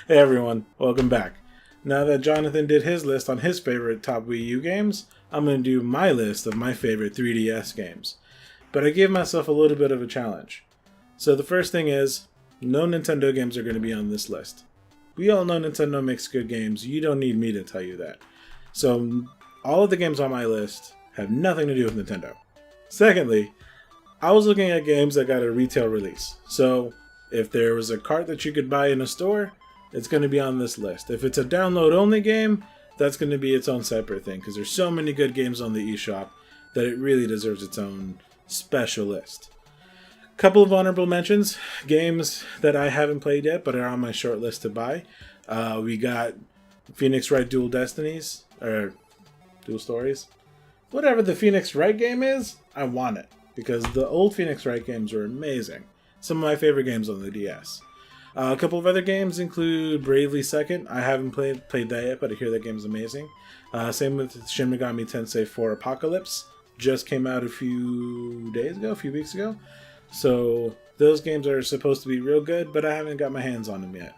Hey everyone, welcome back. Now that Jonathan did his list on his favorite top Wii U games, I'm going to do my list of my favorite 3DS games. But I gave myself a little bit of a challenge. So the first thing is, no Nintendo games are going to be on this list. We all know Nintendo makes good games, you don't need me to tell you that. So all of the games on my list have nothing to do with Nintendo. Secondly, I was looking at games that got a retail release. So if there was a cart that you could buy in a store, it's going to be on this list. If it's a download-only game, that's going to be its own separate thing, because there's so many good games on the eShop that it really deserves its own special list. Couple of honorable mentions, games that I haven't played yet but are on my short list to buy. We got Phoenix Wright Dual Destinies, or Dual Stories. Whatever the Phoenix Wright game is, I want it, because the old Phoenix Wright games were amazing. Some of my favorite games on the DS. A couple of other games include Bravely Second. I haven't played that yet, but I hear that game's amazing. Same with Shin Megami Tensei 4 Apocalypse. Just came out a few weeks ago. So those games are supposed to be real good, but I haven't got my hands on them yet.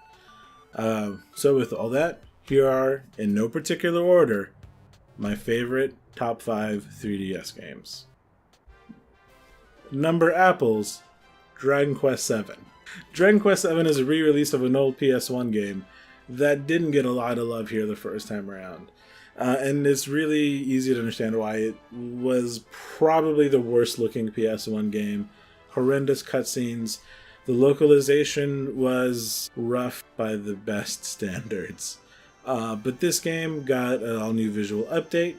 So with all that, here are, in no particular order, my favorite top 5 3DS games. Number Apples, Dragon Quest VII. Dragon Quest VII is a re-release of an old PS1 game that didn't get a lot of love here the first time around. And it's really easy to understand why. It was probably the worst looking PS1 game. Horrendous cutscenes. The localization was rough by the best standards. But this game got an all-new visual update,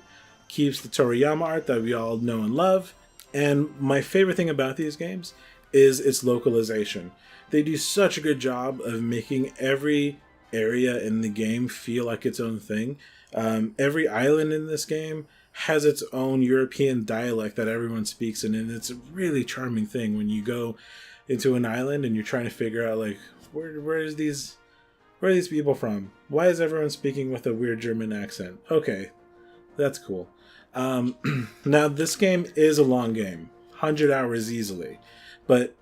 keeps the Toriyama art that we all know and love, and my favorite thing about these games is its localization. They do such a good job of making every area in the game feel like its own thing. Every island in this game has its own European dialect that everyone speaks in, and it's a really charming thing when you go into an island and you're trying to figure out, like, where are these people from? Why is everyone speaking with a weird German accent? Okay, that's cool. Now, this game is a long game, 100 hours easily, but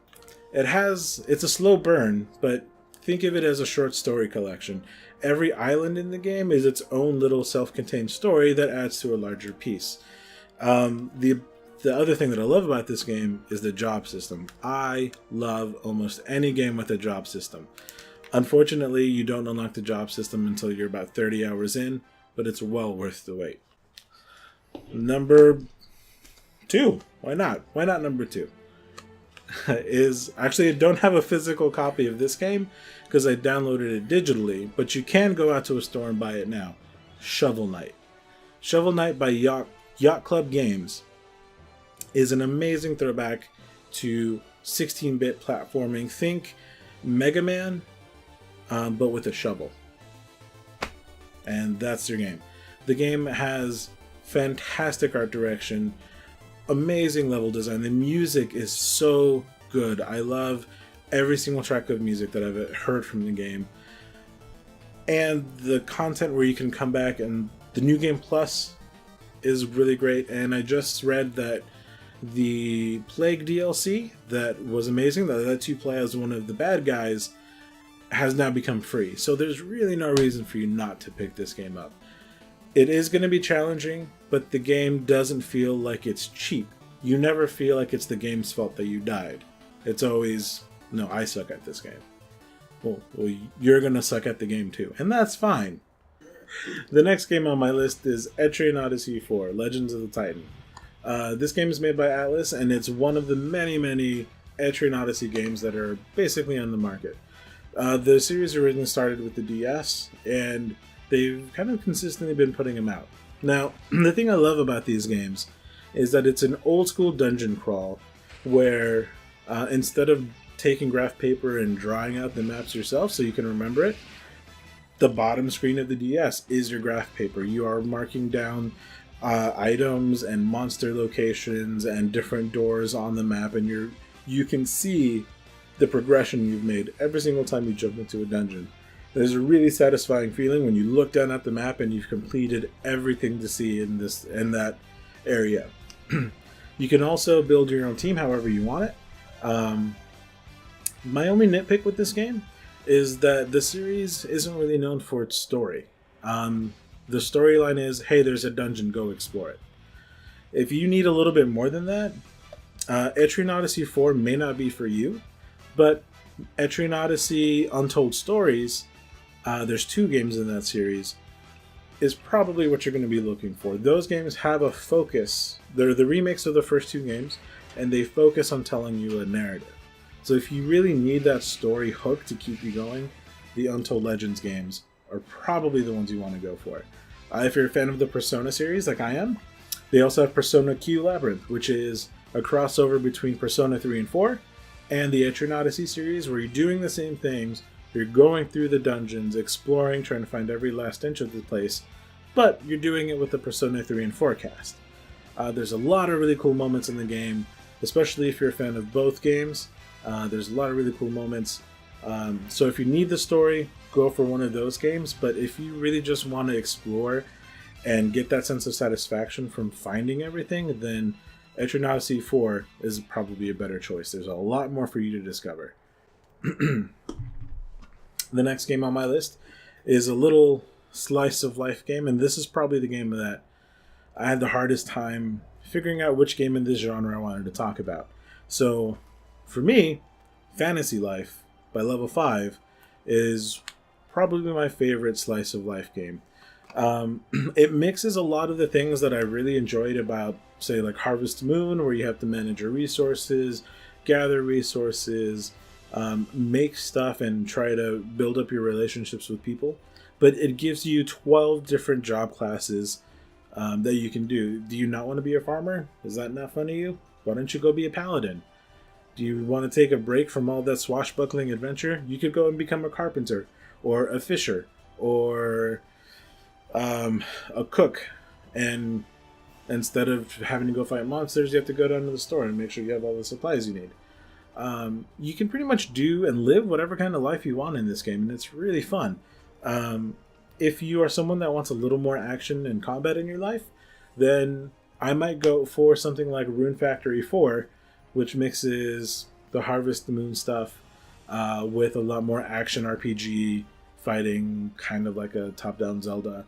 it's a slow burn, but think of it as a short story collection. Every island in the game is its own little self-contained story that adds to a larger piece. The other thing that I love about this game is the job system. I love almost any game with a job system. Unfortunately, you don't unlock the job system until you're about 30 hours in, but it's well worth the wait. Number 2. Why not? Why not number 2? Is actually, I don't have a physical copy of this game because I downloaded it digitally, but you can go out to a store and buy it now. Shovel Knight. Shovel Knight by Yacht Club Games is an amazing throwback to 16-bit platforming. Think Mega Man, but with a shovel. And that's your game. The game has fantastic art direction, amazing level design. The music is so good. I love every single track of music that I've heard from the game. And the content where you can come back, and the New Game Plus is really great. And I just read that the Plague DLC that was amazing, that lets you play as one of the bad guys, has now become free. So there's really no reason for you not to pick this game up. It is going to be challenging, but the game doesn't feel like it's cheap. You never feel like it's the game's fault that you died. It's always, no, I suck at this game. Well, you're going to suck at the game too, and that's fine. The next game on my list is Etrian Odyssey 4, Legends of the Titan. This game is made by Atlas, and it's one of the many, many Etrian Odyssey games that are basically on the market. The series originally started with the DS, and they've kind of consistently been putting them out. Now, the thing I love about these games is that it's an old school dungeon crawl where instead of taking graph paper and drawing out the maps yourself so you can remember it, the bottom screen of the DS is your graph paper. You are marking down items and monster locations and different doors on the map, and you can see the progression you've made every single time you jump into a dungeon. There's a really satisfying feeling when you look down at the map and you've completed everything to see in that area. You can also build your own team however you want it. My only nitpick with this game is that the series isn't really known for its story. The storyline is, hey, there's a dungeon, go explore it. If you need a little bit more than that, Etrian Odyssey 4 may not be for you, but Etrian Odyssey Untold Stories, there's 2 games in that series, is probably what you're going to be looking for. Those games have a focus. They're the remakes of the first 2 games, and they focus on telling you a narrative. So if you really need that story hook to keep you going, the Untold Legends games are probably the ones you want to go for. If you're a fan of the Persona series, like I am, they also have Persona Q Labyrinth, which is a crossover between Persona 3 and 4 and the Etrian Odyssey series, where you're doing the same things. You're going through the dungeons, exploring, trying to find every last inch of the place, but you're doing it with the Persona 3 and 4 cast. There's a lot of really cool moments in the game, especially if you're a fan of both games. There's a lot of really cool moments. So if you need the story, go for one of those games, but if you really just want to explore and get that sense of satisfaction from finding everything, then Etrian Odyssey 4 is probably a better choice. There's a lot more for you to discover. The next game on my list is a little slice of life game, and this is probably the game that I had the hardest time figuring out which game in this genre I wanted to talk about. So, for me, Fantasy Life by Level 5 is probably my favorite slice of life game. It mixes a lot of the things that I really enjoyed about, say, like Harvest Moon, where you have to manage your resources, gather resources, make stuff, and try to build up your relationships with people. But it gives you 12 different job classes that you can do. Do you not want to be a farmer? Is that not fun to you? Why don't you go be a paladin? Do you want to take a break from all that swashbuckling adventure? You could go and become a carpenter, or a fisher, or a cook. And instead of having to go fight monsters, you have to go down to the store and make sure you have all the supplies you need. You can pretty much do and live whatever kind of life you want in this game, and it's really fun. If you are someone that wants a little more action and combat in your life, then I might go for something like Rune Factory 4, which mixes the Harvest Moon stuff with a lot more action RPG fighting, kind of like a top-down Zelda.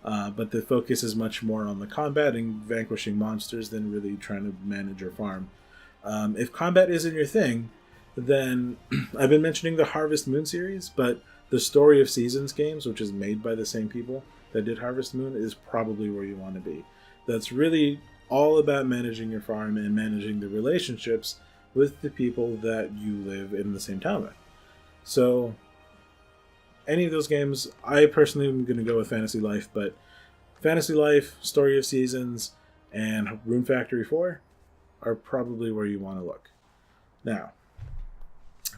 But the focus is much more on the combat and vanquishing monsters than really trying to manage your farm. If combat isn't your thing, then I've been mentioning the Harvest Moon series, but the Story of Seasons games, which is made by the same people that did Harvest Moon, is probably where you want to be. That's really all about managing your farm and managing the relationships with the people that you live in the same town with. So, any of those games, I personally am going to go with Fantasy Life, but Fantasy Life, Story of Seasons, and Rune Factory 4 are probably where you want to look. Now,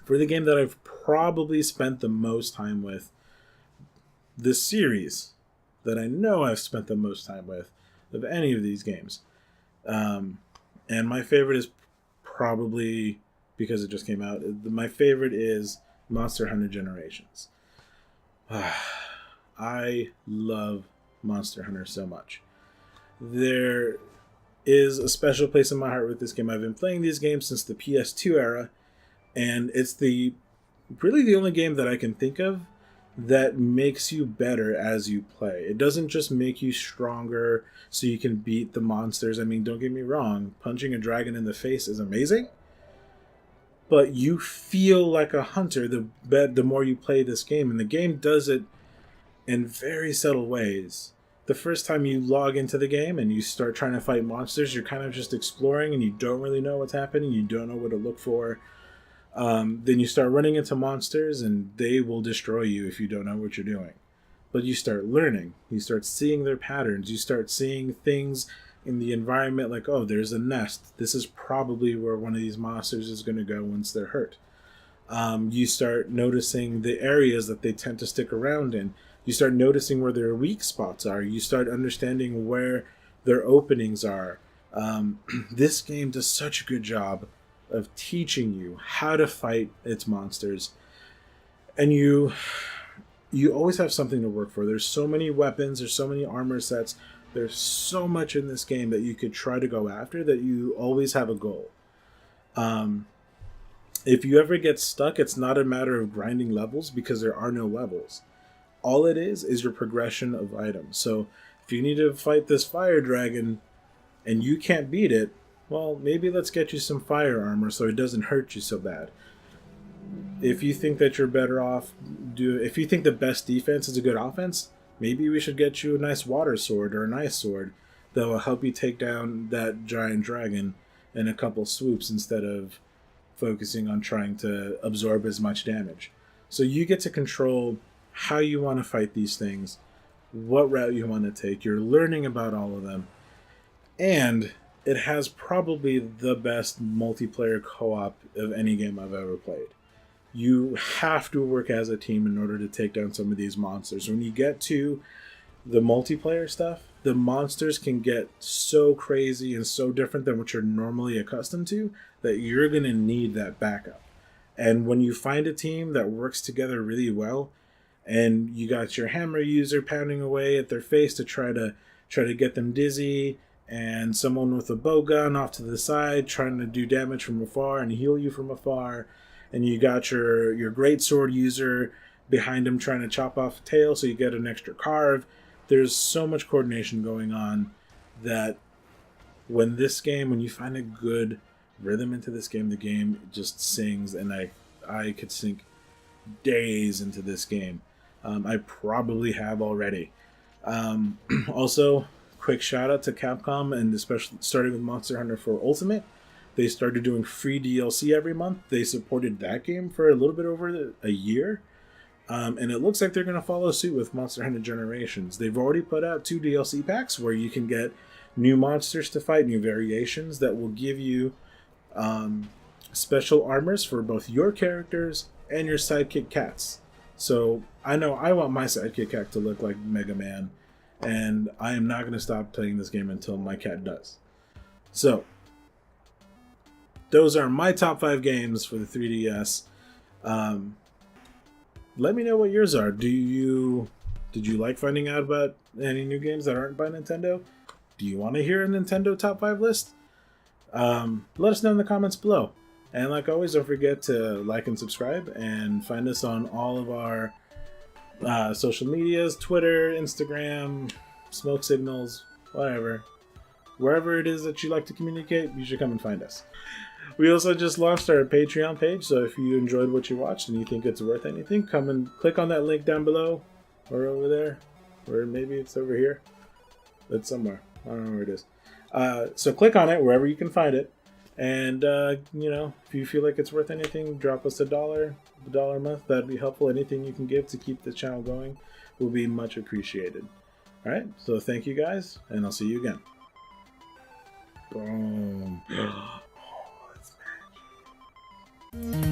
for the game that I've probably spent the most time with, this series that I know I've spent the most time with of any of these games, and my favorite is probably, because it just came out, my favorite is Monster Hunter Generations. I love Monster Hunter so much. There is a special place in my heart with this game. I've been playing these games since the PS2 era, and it's really the only game that I can think of that makes you better as you play. It doesn't just make you stronger so you can beat the monsters. I mean, don't get me wrong, punching a dragon in the face is amazing, but you feel like a hunter the more you play this game, and the game does it in very subtle ways. The first time you log into the game and you start trying to fight monsters, you're kind of just exploring and you don't really know what's happening, you don't know what to look for. Then you start running into monsters and they will destroy you if you don't know what you're doing. But you start learning, you start seeing their patterns, you start seeing things in the environment like, oh, there's a nest. This is probably where one of these monsters is going to go once they're hurt. You start noticing the areas that they tend to stick around in. You start noticing where their weak spots are. You start understanding where their openings are. This game does such a good job of teaching you how to fight its monsters. And you always have something to work for. There's so many weapons, there's so many armor sets, there's so much in this game that you could try to go after that you always have a goal. If you ever get stuck, it's not a matter of grinding levels because there are no levels. All it is your progression of items. So if you need to fight this fire dragon and you can't beat it, well, maybe let's get you some fire armor so it doesn't hurt you so bad. If you think that you're better off, if you think the best defense is a good offense, maybe we should get you a nice water sword or an ice sword that will help you take down that giant dragon in a couple swoops instead of focusing on trying to absorb as much damage. So you get to control how you want to fight these things, what route you want to take. You're learning about all of them. And it has probably the best multiplayer co-op of any game I've ever played. You have to work as a team in order to take down some of these monsters. When you get to the multiplayer stuff, the monsters can get so crazy and so different than what you're normally accustomed to that you're going to need that backup. And when you find a team that works together really well, and you got your hammer user pounding away at their face to try to get them dizzy, and someone with a bow gun off to the side trying to do damage from afar and heal you from afar, and you got your great sword user behind him trying to chop off a tail so you get an extra carve. There's so much coordination going on that when you find a good rhythm into this game, the game just sings, and I could sink days into this game. I probably have already. Also, quick shout out to Capcom, and especially starting with Monster Hunter 4 Ultimate. They started doing free DLC every month. They supported that game for a little bit over a year. And it looks like they're going to follow suit with Monster Hunter Generations. They've already put out 2 DLC packs where you can get new monsters to fight, new variations that will give you special armors for both your characters and your sidekick cats. So I know I want my sidekick cat to look like Mega Man, and I am not going to stop playing this game until my cat does. So those are my top 5 games for the 3DS. Let me know what yours are. Did you like finding out about any new games that aren't by Nintendo? Do you want to hear a Nintendo top 5 list? Let us know in the comments below. And like always, don't forget to like and subscribe, and find us on all of our social medias, Twitter, Instagram, smoke signals, whatever. Wherever it is that you like to communicate, you should come and find us. We also just launched our Patreon page, so if you enjoyed what you watched and you think it's worth anything, come and click on that link down below, or over there, or maybe it's over here. It's somewhere. I don't know where it is. So click on it wherever you can find it, and if you feel like it's worth anything, drop us $1 a month. That'd be helpful. Anything you can give to keep the channel going will be much appreciated. All right, so thank you guys, and I'll see you again. Boom. Oh, that's magic.